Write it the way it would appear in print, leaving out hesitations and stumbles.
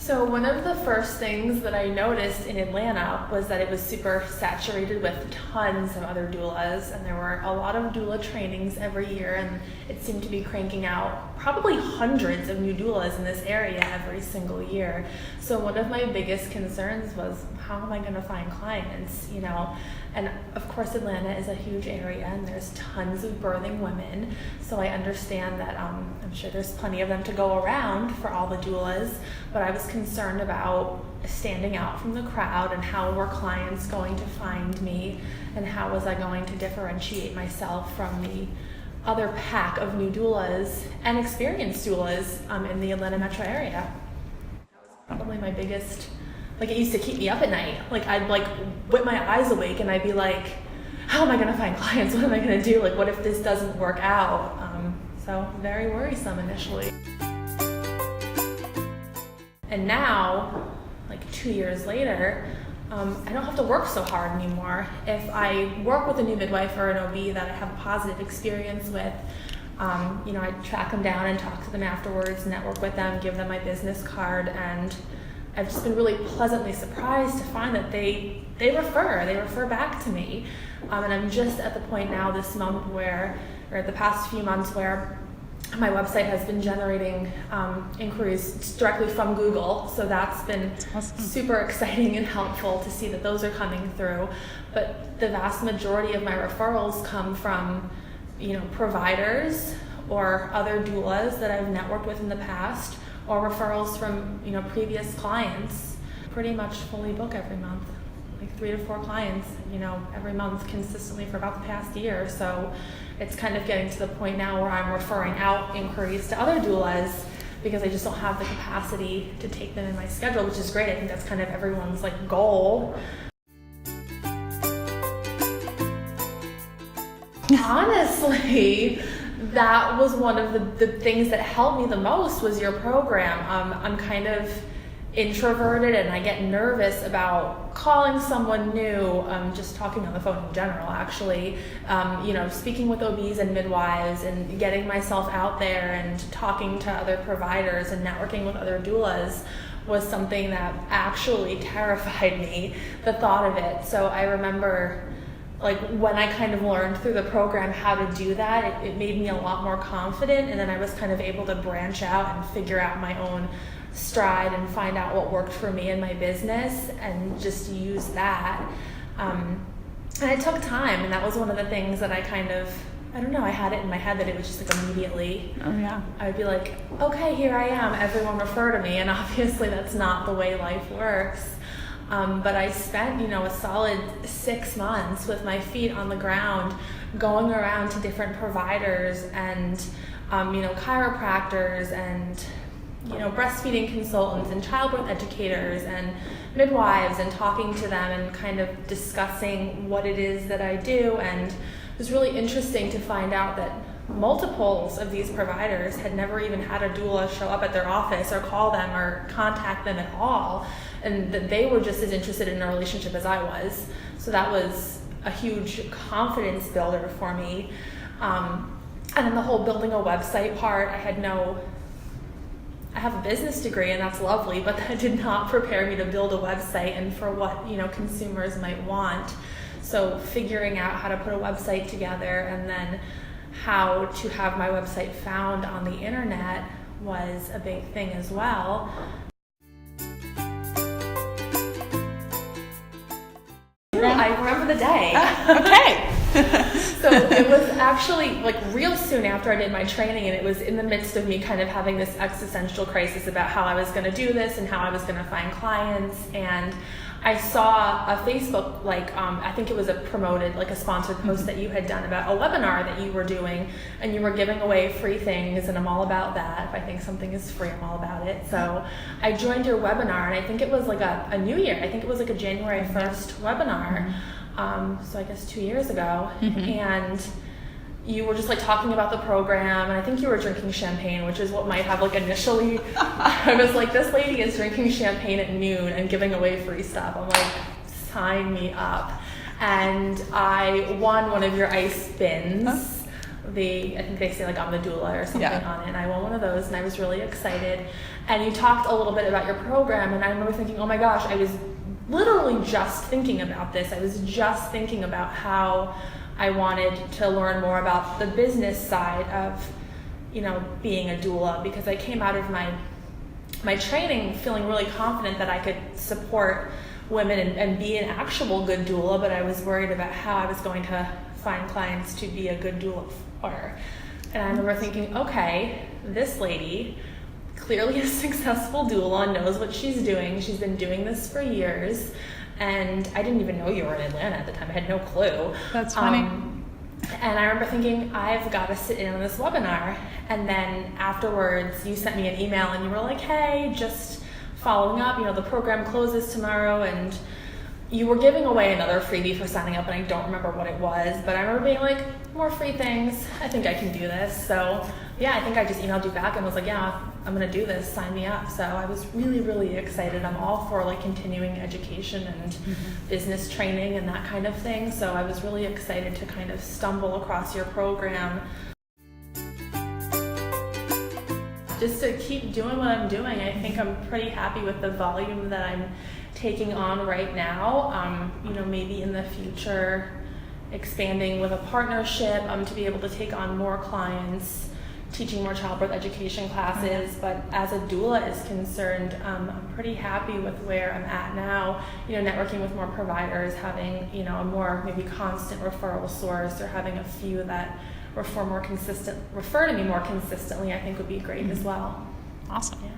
So one of the first things that I noticed in Atlanta was that it was super saturated with tons of other doulas, and there were a lot of doula trainings every year, and it seemed to be cranking out probably hundreds of new doulas in this area every single year. So one of my biggest concerns was, how am I going to find clients, And of course Atlanta is a huge area and there's tons of birthing women, so I understand that I'm sure there's plenty of them to go around for all the doulas, but I was concerned about standing out from the crowd and how were clients going to find me and how was I going to differentiate myself from the other pack of new doulas and experienced doulas in the Atlanta metro area. That was probably my biggest, it used to keep me up at night. I'd whip my eyes awake and I'd be like, how am I gonna find clients? What am I gonna do? What if this doesn't work out? So very worrisome initially. And now, 2 years later, I don't have to work so hard anymore. If I work with a new midwife or an OB that I have a positive experience with, I track them down and talk to them afterwards, network with them, give them my business card, and I've just been really pleasantly surprised to find that they refer back to me. And I'm just at the point now this month or the past few months where my website has been generating inquiries directly from Google, so that's been super exciting and helpful to see that those are coming through. But the vast majority of my referrals come from, providers or other doulas that I've networked with in the past, or referrals from, previous clients. Pretty much fully book every month, 3 to 4 clients, every month consistently for about the past year. So it's kind of getting to the point now where I'm referring out inquiries to other doulas because I just don't have the capacity to take them in my schedule, which is great. I think that's kind of everyone's goal. Honestly, that was one of the things that helped me the most was your program. I'm kind of introverted and I get nervous about calling someone new, just talking on the phone in general actually, speaking with OBs and midwives and getting myself out there and talking to other providers and networking with other doulas was something that actually terrified me, the thought of it. So I remember when I kind of learned through the program how to do that, it made me a lot more confident, and then I was kind of able to branch out and figure out my own stride and find out what worked for me in my business and just use that. And it took time, and that was one of the things that I had it in my head that it was just immediately. Oh yeah. I would be like, okay, here I am, everyone refer to me, and obviously that's not the way life works. But I spent, a solid 6 months with my feet on the ground, going around to different providers and, chiropractors and, breastfeeding consultants and childbirth educators and midwives and talking to them and kind of discussing what it is that I do. And it was really interesting to find out that multiples of these providers had never even had a doula show up at their office or call them or contact them at all, and that they were just as interested in a relationship as I was. So that was a huge confidence builder for me. And then the whole building a website part, I have a business degree and that's lovely, but that did not prepare me to build a website and for what consumers might want. So figuring out how to put a website together and then how to have my website found on the internet was a big thing as well. I remember the day. Okay. So it was actually real soon after I did my training, and it was in the midst of me kind of having this existential crisis about how I was going to do this and how I was going to find clients. And I saw a Facebook, I think it was a promoted, a sponsored post that you had done about a webinar that you were doing, and you were giving away free things, and I'm all about that. If I think something is free, I'm all about it. So I joined your webinar, and I think it was a new year. I think it was a January 1st webinar. So I guess 2 years ago. And you were just talking about the program, and I think you were drinking champagne, which is what might have initially, I was like, this lady is drinking champagne at noon and giving away free stuff. I'm like, sign me up. And I won one of your ice bins, I think they say like I'm the doula or something Yeah. on it, and I won one of those, and I was really excited. And you talked a little bit about your program, and I remember thinking, oh my gosh, I was literally just thinking about this. I was just thinking about how I wanted to learn more about the business side of, being a doula, because I came out of my training feeling really confident that I could support women and be an actual good doula, but I was worried about how I was going to find clients to be a good doula for. And I remember thinking, okay, this lady clearly a successful doula, knows what she's doing. She's been doing this for years. And I didn't even know you were in Atlanta at the time. I had no clue. That's funny. And I remember thinking, I've got to sit in on this webinar. And then afterwards, you sent me an email and you were like, hey, just following up, the program closes tomorrow, and you were giving away another freebie for signing up, and I don't remember what it was, but I remember being like, more free things, I think I can do this. So yeah, I think I just emailed you back and was like, yeah, I'm gonna do this, sign me up. So I was really, really excited. I'm all for like continuing education and business training and that kind of thing. So I was really excited to kind of stumble across your program. Just to keep doing what I'm doing. I think I'm pretty happy with the volume that I'm taking on right now. Maybe in the future, expanding with a partnership to be able to take on more clients, teaching more childbirth education classes. But as a doula is concerned, I'm pretty happy with where I'm at now. Networking with more providers, having a more maybe constant referral source, or having a few that refer to me more consistently, I think would be great as well. Awesome. Yeah.